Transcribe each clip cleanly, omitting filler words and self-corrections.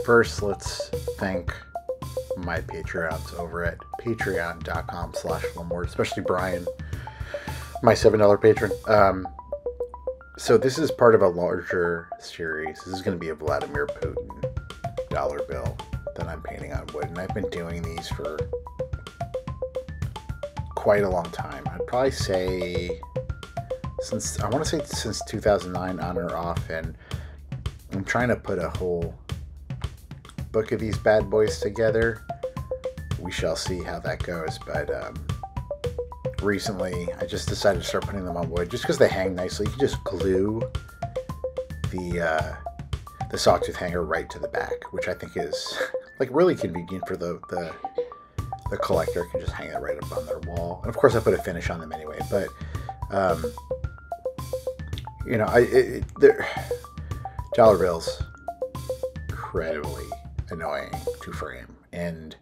First, let's thank my Patreons over at patreon.com/LaMorte, especially Brian, my $7 patron. So this is part of a larger series. This is going to be a Vladimir Putin dollar bill that I'm painting on wood, and I've been doing these for quite a long time. I'd probably say since 2009 on or off, and I'm trying to put a whole book of these bad boys together. We shall see how that goes, but recently I just decided to start putting them on wood just because they hang nicely. You can just glue the sawtooth hanger right to the back, which I think is like really convenient for the collector. Can just hang it right up on their wall, and of course I put a finish on them anyway. But you know, they're dollar bills, incredibly annoying to frame, and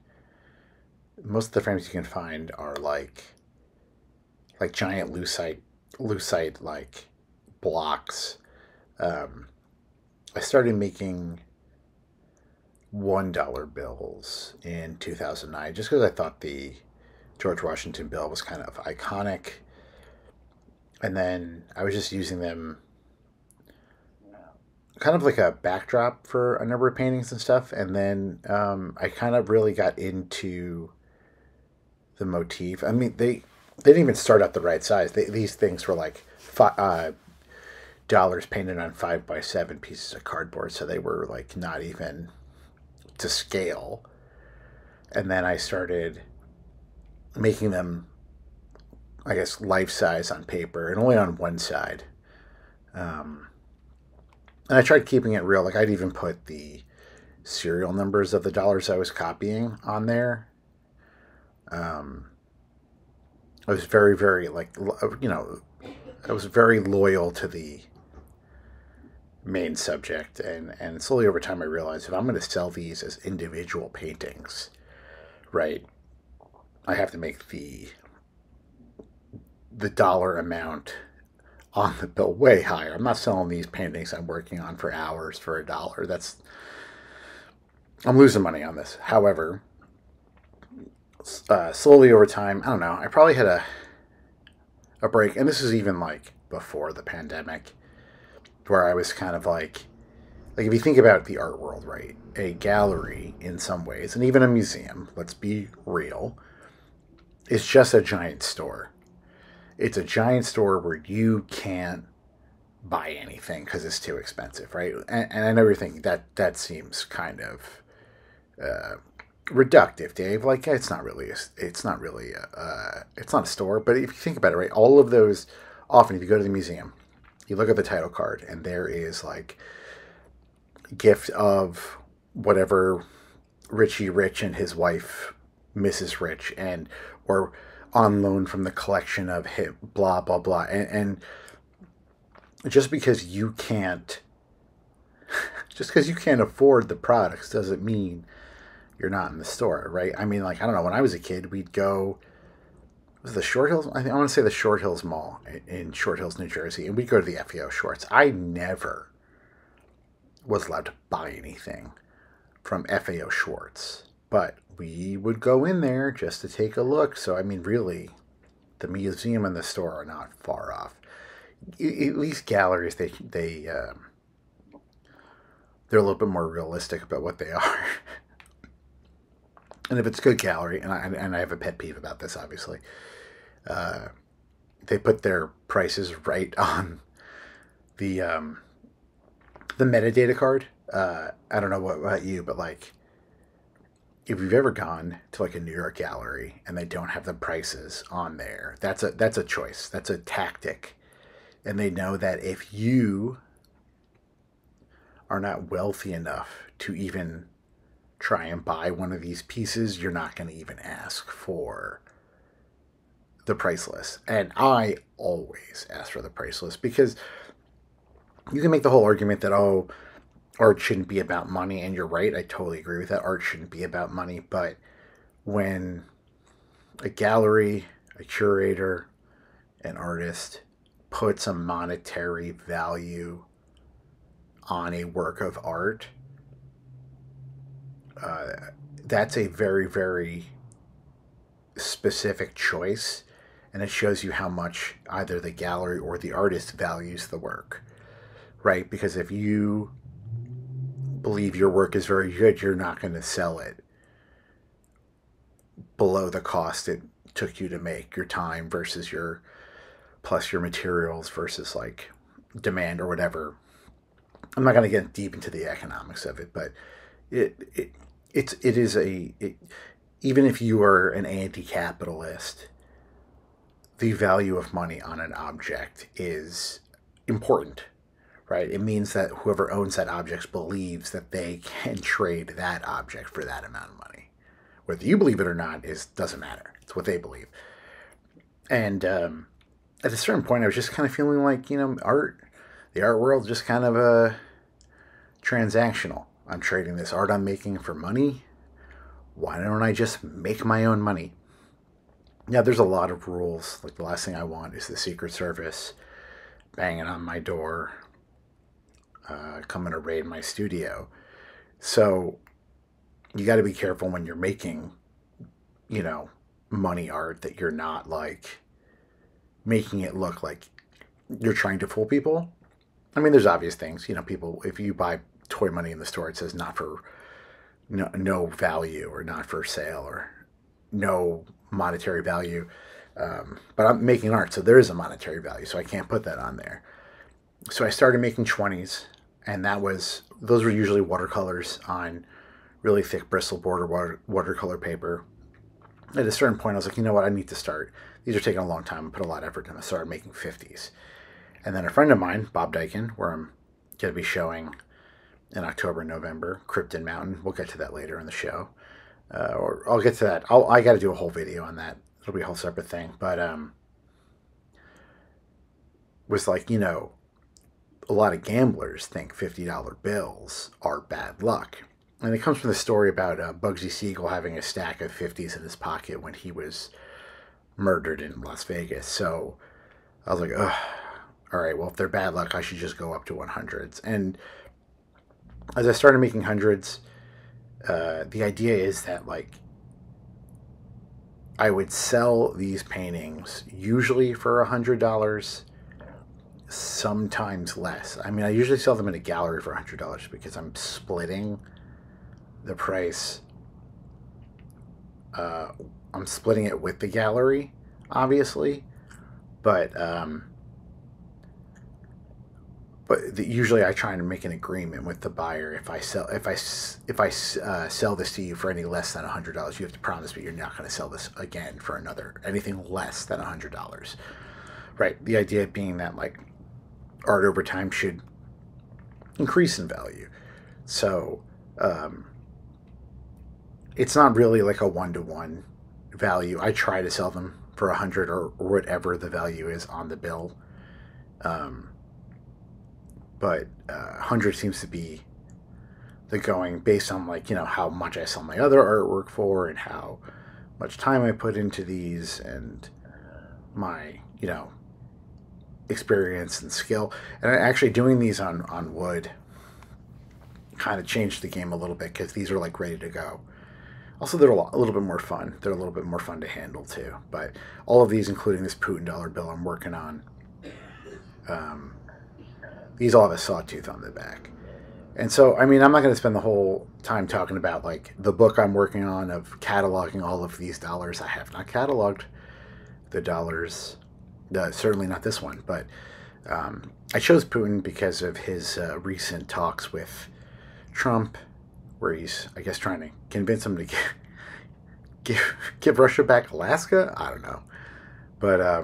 most of the frames you can find are like giant lucite like blocks. I started making $1 bills in 2009 just because I thought the George Washington bill was kind of iconic, and then I was just using them kind of like a backdrop for a number of paintings and stuff. And then I kind of really got into the motif. I mean, they didn't even start out the right size. These things were like dollars painted on 5x7 pieces of cardboard, so they were like not even to scale. And then I started making them, I guess, life size on paper and only on one side. And I tried keeping it real. Like I'd even put the serial numbers of the dollars I was copying on there. I was very, very I was very loyal to the main subject, and slowly over time I realized if I'm going to sell these as individual paintings, right, I have to make the dollar amount on the bill way higher. I'm not selling these paintings I'm working on for hours for $1. I'm losing money on this. However, slowly over time, I don't know, I probably had a break, and this is even like before the pandemic, where I was kind of like if you think about the art world, right, a gallery in some ways, and even a museum, let's be real, is just a giant store. It's a giant store where you can't buy anything because it's too expensive, right? And I know you're thinking that seems kind of reductive, Dave. Like it's not a store. But if you think about it, right, all of those, often if you go to the museum, you look at the title card, and there is like gift of whatever Richie Rich and his wife Mrs. Rich, and or on loan from the collection of him, blah blah blah, and just because you can't afford the products doesn't mean you're not in the store, right? I mean, like, I don't know, when I was a kid, we'd go, was it the Short Hills? I want to say the Short Hills Mall in Short Hills, New Jersey, and we'd go to the FAO Schwartz. I never was allowed to buy anything from FAO Schwartz, but we would go in there just to take a look. So, I mean, really, the museum and the store are not far off. At least galleries, they're a little bit more realistic about what they are. And if it's a good gallery, and I have a pet peeve about this, obviously, they put their prices right on the metadata card. I don't know what about you, but like, if you've ever gone to like a New York gallery and they don't have the prices on there, that's a choice. That's a tactic. And they know that if you are not wealthy enough to even try and buy one of these pieces, you're not going to even ask for the price list. And I always ask for the price list, because you can make the whole argument that, oh, art shouldn't be about money, and you're right. I totally agree with that. Art shouldn't be about money, but when a gallery, a curator, an artist puts a monetary value on a work of art, that's a very, very specific choice, and it shows you how much either the gallery or the artist values the work, right? Because if you believe your work is very good, you're not going to sell it below the cost it took you to make, your time versus your plus your materials versus like demand or whatever. I'm not going to get deep into the economics of it, but it it it is even if you are an anti-capitalist, the value of money on an object is important, right? It means that whoever owns that object believes that they can trade that object for that amount of money. Whether you believe it or not is doesn't matter. It's what they believe. And at a certain point, I was just kind of feeling like, the art world just kind of transactional. I'm trading this art I'm making for money. Why don't I just make my own money? Yeah, there's a lot of rules. Like the last thing I want is the Secret Service banging on my door, coming to raid my studio. So you got to be careful when you're making, money art, that you're not like making it look like you're trying to fool people. I mean, there's obvious things. People, if you buy toy money in the store, it says not for no value or not for sale or no monetary value. But I'm making art, so there is a monetary value, so I can't put that on there. So I started making 20s, and those were usually watercolors on really thick bristle border watercolor paper. At a certain point, I was like, you know what, I need to start. These are taking a long time. I put a lot of effort in. I started making 50s. And then a friend of mine, Bob Dyken, where I'm going to be showing in October and November, Cryptic Mountain. We'll get to that later in the show. Or I'll get to that. I got to do a whole video on that. It'll be a whole separate thing. But was like, a lot of gamblers think $50 bills are bad luck. And it comes from the story about Bugsy Siegel having a stack of 50s in his pocket when he was murdered in Las Vegas. So I was like, ugh, all right, well, if they're bad luck, I should just go up to 100s. And as I started making hundreds, the idea is that, like, I would sell these paintings usually for $100, sometimes less. I mean, I usually sell them in a gallery for $100 because I'm splitting the price. I'm splitting it with the gallery, obviously, but usually I try to make an agreement with the buyer. If I sell this to you for any less than $100, you have to promise me you're not going to sell this again for anything less than $100, right? The idea being that, like, art over time should increase in value. So it's not really like a one-to-one value. I try to sell them for 100 or whatever the value is on the bill. But 100 seems to be the going, based on, like, how much I sell my other artwork for and how much time I put into these and my, experience and skill. And actually doing these on wood kind of changed the game a little bit, because these are like ready to go. Also, they're a little bit more fun. They're a little bit more fun to handle too. But all of these, including this Putin dollar bill I'm working on, these all have a sawtooth on the back. And so, I mean, I'm not going to spend the whole time talking about, like, the book I'm working on of cataloging all of these dollars. I have not cataloged the dollars, certainly not this one. But I chose Putin because of his recent talks with Trump, where he's, I guess, trying to convince him to give Russia back Alaska. I don't know. But I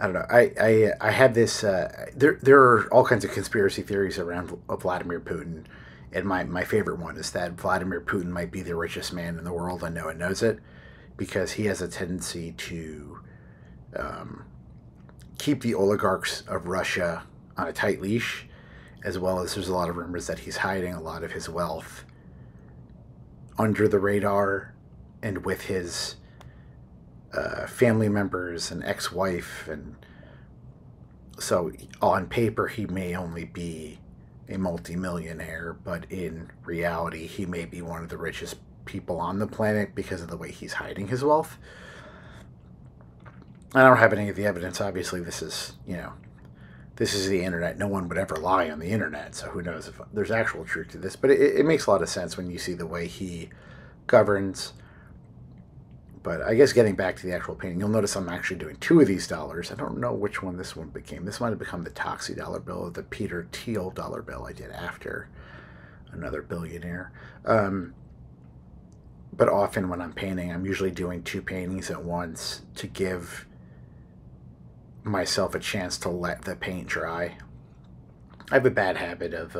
don't know. I have this. There are all kinds of conspiracy theories around Vladimir Putin, and my favorite one is that Vladimir Putin might be the richest man in the world, and no one knows it, because he has a tendency to keep the oligarchs of Russia on a tight leash, as well as there's a lot of rumors that he's hiding a lot of his wealth under the radar and with his family members and ex-wife. And so on paper he may only be a multimillionaire, but in reality, he may be one of the richest people on the planet because of the way he's hiding his wealth. I don't have any of the evidence. Obviously, this is, this is the internet. No one would ever lie on the internet, so who knows if there's actual truth to this. But it makes a lot of sense when you see the way he governs. But I guess getting back to the actual painting, you'll notice I'm actually doing two of these dollars. I don't know which one this one became. This might have become the Toxie dollar bill or the Peter Thiel dollar bill I did after another billionaire. But often when I'm painting, I'm usually doing two paintings at once to give myself a chance to let the paint dry. I have a bad habit of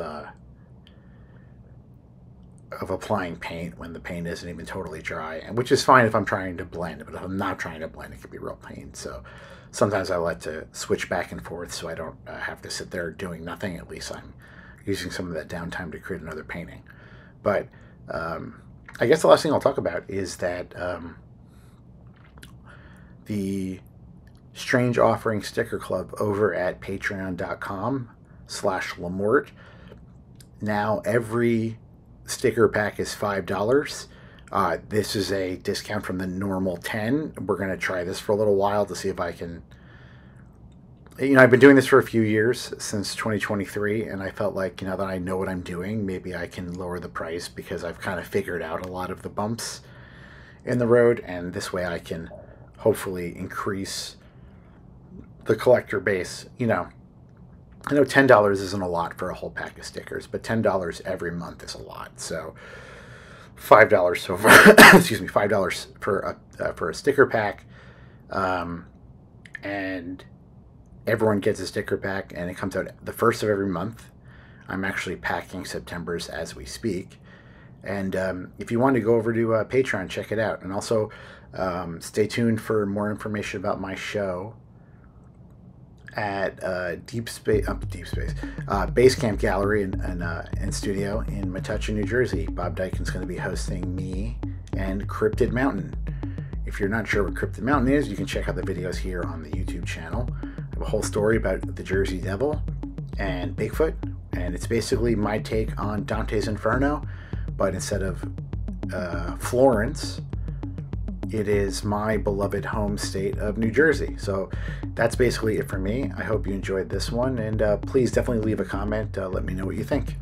applying paint when the paint isn't even totally dry, and which is fine if I'm trying to blend, but if I'm not trying to blend, it can be real pain. So sometimes I like to switch back and forth so I don't have to sit there doing nothing. At least I'm using some of that downtime to create another painting. But I guess the last thing I'll talk about is that the Strange Offering Sticker Club over at patreon.com/LaMorte. Now every sticker pack is $5. This is a discount from the normal 10. We're going to try this for a little while to see if I can... I've been doing this for a few years, since 2023, and I felt like, that I know what I'm doing, maybe I can lower the price because I've kind of figured out a lot of the bumps in the road, and this way I can hopefully increase the collector base. I know $10 isn't a lot for a whole pack of stickers, but $10 every month is a lot. So $5 so far, excuse me, $5 for a sticker pack, and everyone gets a sticker pack, and it comes out the first of every month. I'm actually packing September's as we speak, and if you want to go over to Patreon, check it out, and also stay tuned for more information about my show at Basecamp Gallery and studio in Metuchen, New Jersey. Bob Dyken's going to be hosting me and Cryptic Mountain. If you're not sure what Cryptic Mountain is, you can check out the videos here on the YouTube channel. I have a whole story about the Jersey Devil and Bigfoot, and it's basically my take on Dante's Inferno, but instead of Florence, it is my beloved home state of New Jersey. So that's basically it for me. I hope you enjoyed this one, and please definitely leave a comment. Let me know what you think.